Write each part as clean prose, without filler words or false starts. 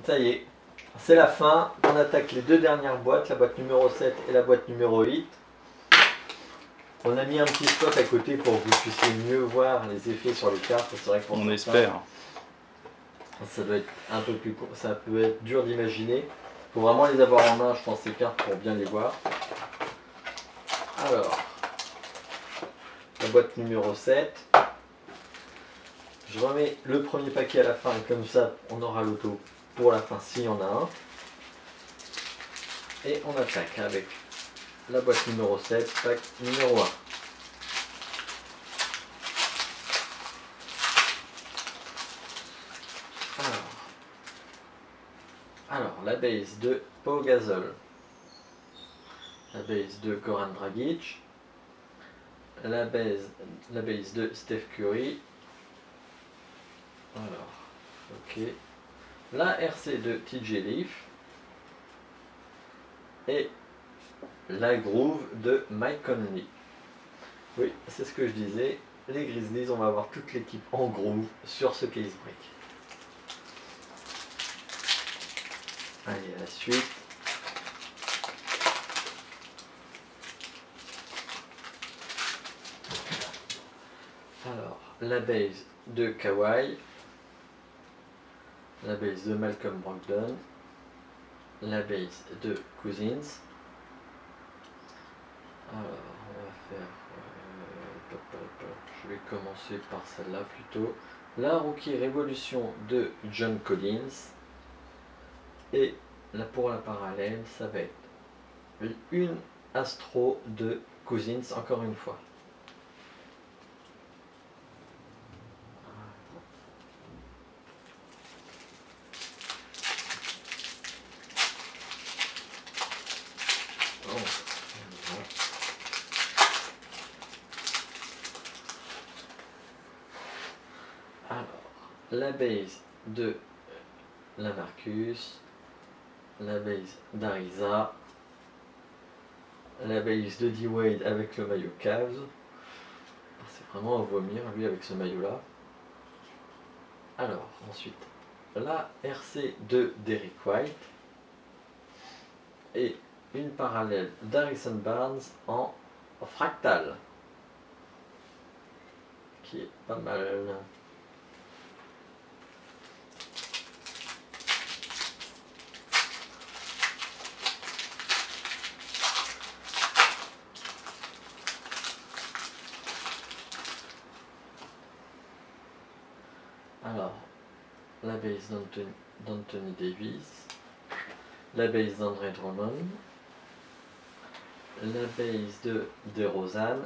Ça y est, c'est la fin. On attaque les deux dernières boîtes, la boîte numéro 7 et la boîte numéro 8. On a mis un petit spot à côté pour que vous puissiez mieux voir les effets sur les cartes. C'est vrai qu'on espère. Ça doit être un peu plus court, ça peut être dur d'imaginer. Il faut vraiment les avoir en main, je pense, ces cartes pour bien les voir. Alors, la boîte numéro 7. Je remets le premier paquet à la fin, comme ça on aura l'auto pour la fin s'il y en a un. Et on attaque avec la boîte numéro 7, pack numéro 1. Alors, la base de Pau Gasol, la base de Goran Dragic, la base de Steph Curry, alors, ok, la RC de TJ Leaf et la groove de Mike Conley. Oui, c'est ce que je disais, les Grizzlies, on va avoir toute l'équipe en groove sur ce case break. Allez, à la suite. Alors, la base de Kawhi, la base de Malcolm Brogdon, la base de Cousins. Alors, on va faire... je vais commencer par celle-là plutôt. La Rookie Révolution de John Collins. Et là, pour la parallèle, ça va être une Astro de Cousins, encore une fois. Alors, la base de Lamarcus, la base d'Ariza, la base de D-Wade avec le maillot Cavs. C'est vraiment à vomir lui avec ce maillot là. Alors ensuite la RC de Derrick White et une parallèle d'Harrison Barnes en fractal qui est pas mal. Alors, la base d'Anthony Davis, la base d'André Drummond, la base de DeRozan.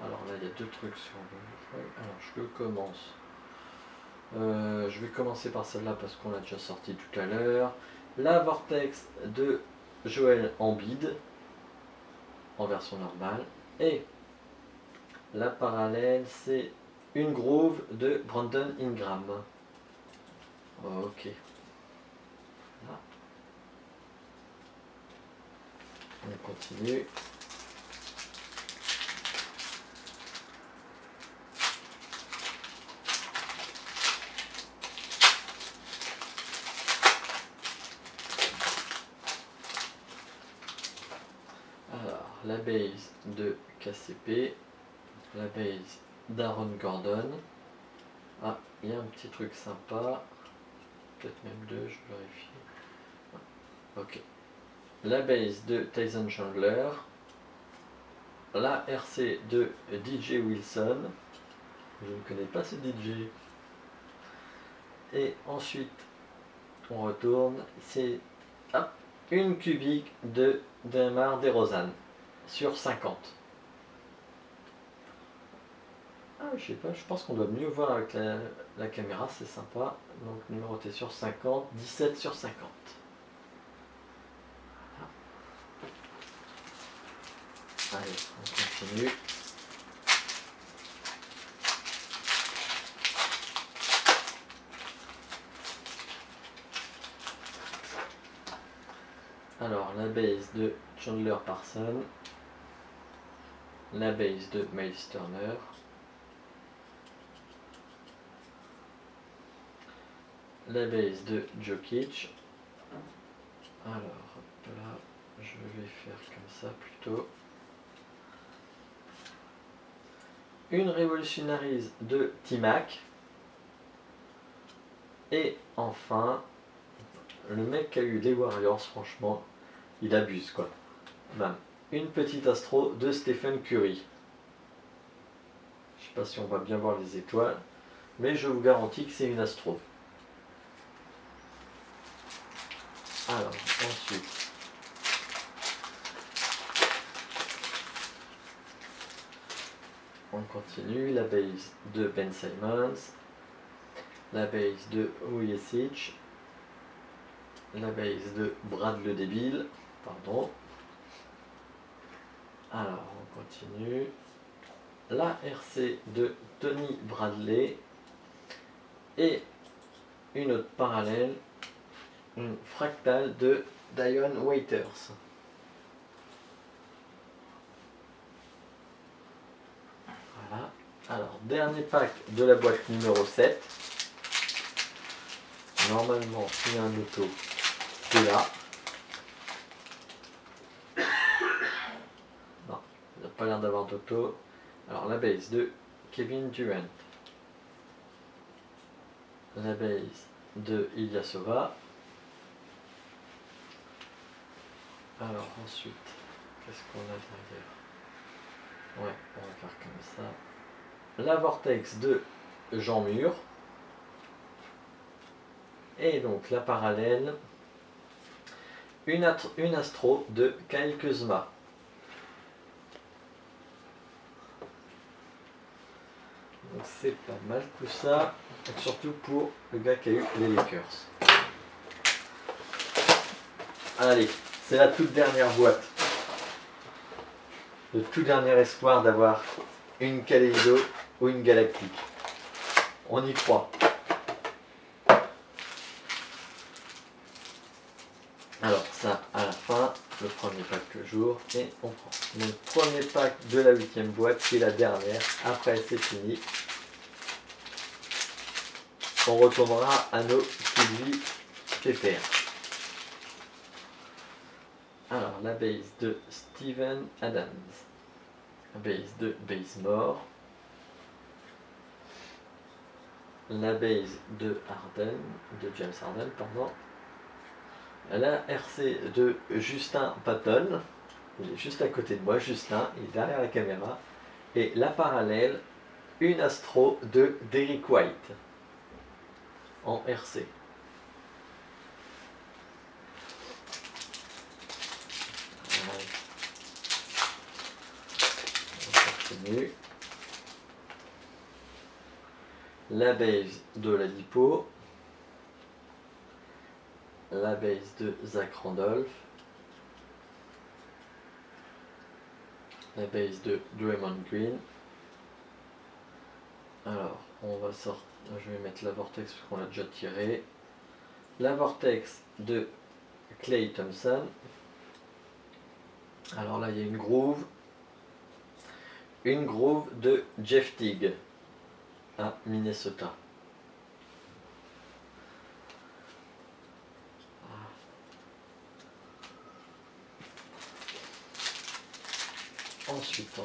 Alors là, il y a deux trucs sur le jeu. Alors, je vais commencer par celle-là parce qu'on l'a déjà sorti tout à l'heure. La Vortex de Joel Embiid en version normale. Et la parallèle, c'est une groove de Brandon Ingram. Ok. Là. On continue. Alors, la base de KCP, la base d'Aaron Gordon. Ah, il y a un petit truc sympa. Peut-être même deux, je vérifie. Ok. La base de Tyson Chandler. La RC de DJ Wilson. Je ne connais pas ce DJ. Et ensuite, on retourne. C'est une cubique de DeMar DeRozan sur 50. Ah, je sais pas, je pense qu'on doit mieux voir avec la caméra, c'est sympa. Donc numéroté sur 50, 17 sur 50. Allez, on continue. Alors, la base de Chandler Parsons, la base de Miles Turner, la base de Jokic. Alors, hop là, je vais faire comme ça plutôt. Une Revolutionaries de T-Mac. Et enfin, le mec qui a eu les Warriors, franchement, il abuse quoi. Ben, une petite astro de Stephen Curry. Je sais pas si on va bien voir les étoiles, mais je vous garantis que c'est une astro. Alors, ensuite, on continue. La base de Ben Simmons, la base de Vujicic, la base de Brad le débile, pardon. Alors, on continue. La RC de Tony Bradley et une autre parallèle, une fractale de Dion Waiters. Voilà. Alors, dernier pack de la boîte numéro 7. Normalement, il y a un auto qui est là. Non, il n'a pas l'air d'avoir d'auto. Alors, la base de Kevin Durant. La base de Ilyasova. Alors, ensuite, qu'est-ce qu'on a derrière? Ouais, on va faire comme ça. La Vortex de Jean Mur. Et donc la parallèle, une astro de Kyle Kuzma. Donc c'est pas mal tout ça, surtout pour le gars qui a eu les Lakers. Allez, c'est la toute dernière boîte. Le tout dernier espoir d'avoir une Kaleido ou une Galactique. On y croit. Alors ça à la fin, le premier pack toujours, et on prend le premier pack de la 8e boîte, qui est la dernière, après c'est fini. On retournera à nos petits pépères. Alors la base de Steven Adams, la base de Bazemore, la base de Harden, de James Harden, pardon. La RC de Justin Patton, il est juste à côté de moi, Justin, il est derrière la caméra. Et la parallèle, une astro de Derrick White, en RC. On continue. La base de Ladipo, la base de Zach Randolph, la base de Draymond Green. Alors, on va sortir, je vais mettre la Vortex parce qu'on l'a déjà tiré. La Vortex de Klay Thompson. Alors là, il y a une groove de Jeff Teague à Minnesota. Ensuite, on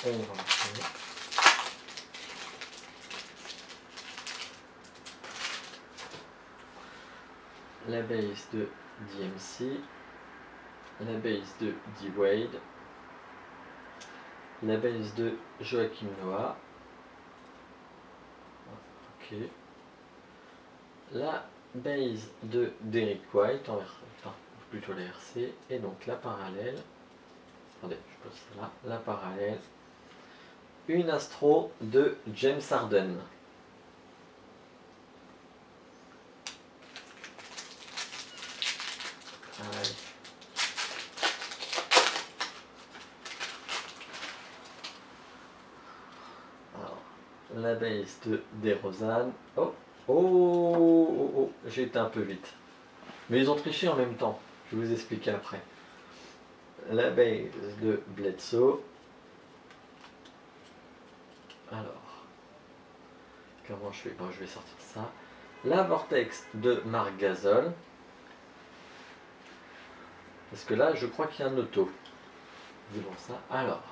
va prendre la base de DMC, la base de D-Wade, la base de Joachim Noah, ok, la base de Derrick White, enfin plutôt la RC, et donc la parallèle, attendez, je pose ça là, la parallèle, une astro de James Harden. Allez. Alors, la base de DeRozan. Oh, j'ai été un peu vite. Mais ils ont triché en même temps. Je vais vous expliquer après. La base de Bledsoe. Alors, comment je fais? Bon, je vais sortir ça. La Vortex de Marc Gasol. Parce que là, je crois qu'il y a un auto. C'est bon ça. Alors,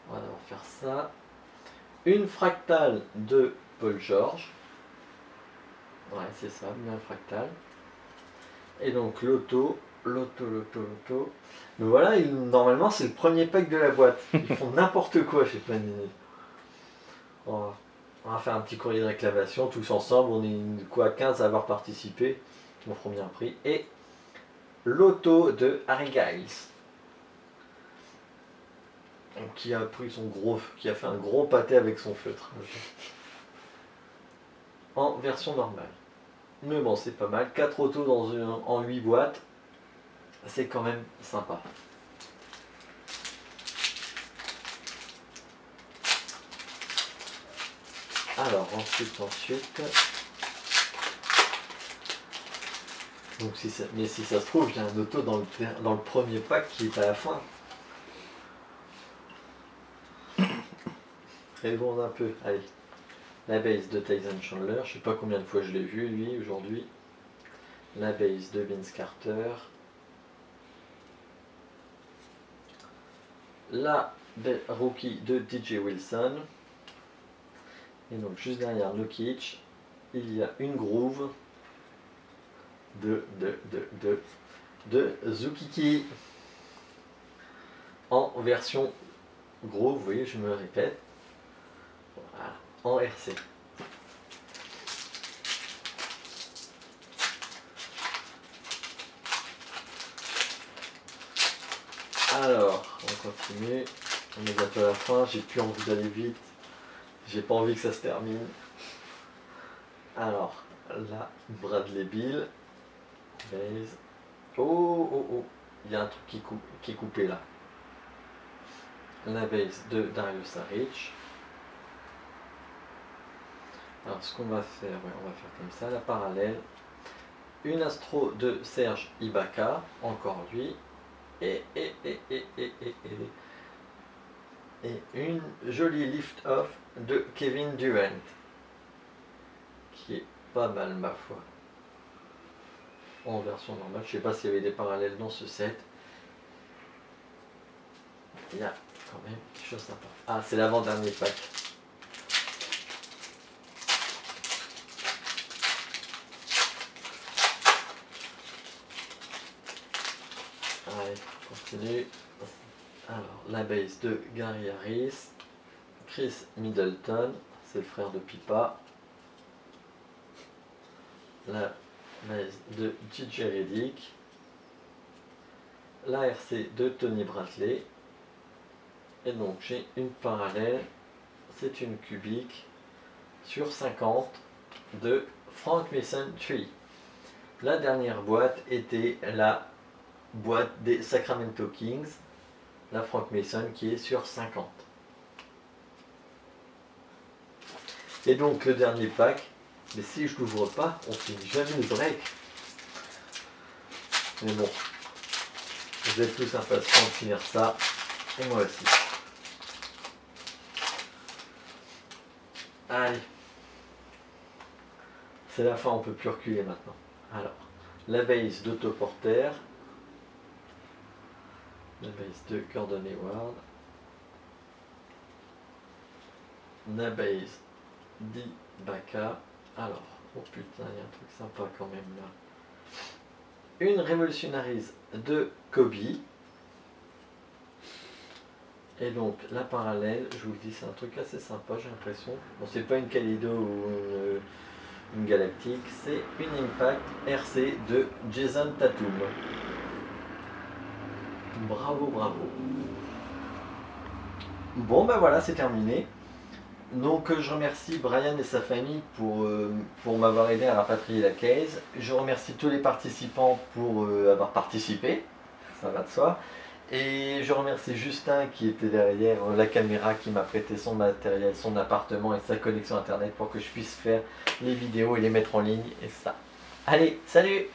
on va d'abord faire ça. Une fractale de Paul George. Ouais, c'est ça, bien fractale. Et donc l'auto. Mais voilà, normalement c'est le premier pack de la boîte. Ils font n'importe quoi chez Panini. On va faire un petit courrier de réclamation tous ensemble. On est quoi, 15 à avoir participé. Ils m'en feront bien un prix. Et l'auto de Harry Giles. Qui a pris son qui a fait un gros pâté avec son feutre. En version normale. Mais bon, c'est pas mal. 4 autos en 8 boîtes. C'est quand même sympa. Alors, ensuite. Donc, mais si ça se trouve, j'ai un auto dans le premier pack qui est à la fin. Rêvons un peu. Allez. La base de Tyson Chandler. Je sais pas combien de fois je l'ai vu, lui, aujourd'hui. La base de Vince Carter. La rookie de DJ Wilson. Et donc juste derrière Nurkic, il y a une groove de Zukiki en version groove, vous voyez, je me répète, voilà, en RC. Alors, on continue, on est bientôt à la fin, j'ai plus envie d'aller vite, j'ai pas envie que ça se termine. Alors, là, Bradley Beal, base. Oh, il y a un truc qui est coupé là. La base de Dario Saric. Alors, ce qu'on va faire, on va faire comme ça, la parallèle. Une astro de Serge Ibaka, encore lui. Et une jolie lift-off de Kevin Durant, qui est pas mal ma foi. En version normale, je sais pas s'il y avait des parallèles dans ce set. Il y a quand même quelque chose sympa. Ah, c'est l'avant-dernier pack. Allez, on continue. Alors, la base de Gary Harris, Chris Middleton, c'est le frère de Pipa. La base de JJ Redick, la RC de Tony Bradley. Et donc j'ai une parallèle, c'est une cubique sur 50 de Frank Mason Tree. La dernière boîte était la boîte des Sacramento Kings, la Frank Mason qui est sur 50. Et donc le dernier pack, mais si je l'ouvre pas, on finit jamais le break. Mais bon, vous êtes tous impatients de finir ça, et moi aussi. Allez, c'est la fin, on peut plus reculer maintenant. Alors, la base d'Autoporter, la base de Gordon Hayward, la base d'Ibaka. Alors, oh putain, il y a un truc sympa quand même là. Une Revolutionaries de Kobe. Et donc la parallèle, je vous le dis, c'est un truc assez sympa, j'ai l'impression. Bon, c'est pas une Kaleido ou une Galactique, c'est une Impact RC de Jason Tatum. Bravo, bravo. Bon, ben voilà, c'est terminé. Donc je remercie Brian et sa famille pour m'avoir aidé à rapatrier la case. Je remercie tous les participants pour avoir participé, ça va de soi. Et je remercie Justin qui était derrière la caméra, qui m'a prêté son matériel, son appartement et sa connexion internet pour que je puisse faire les vidéos et les mettre en ligne et ça. Allez, salut!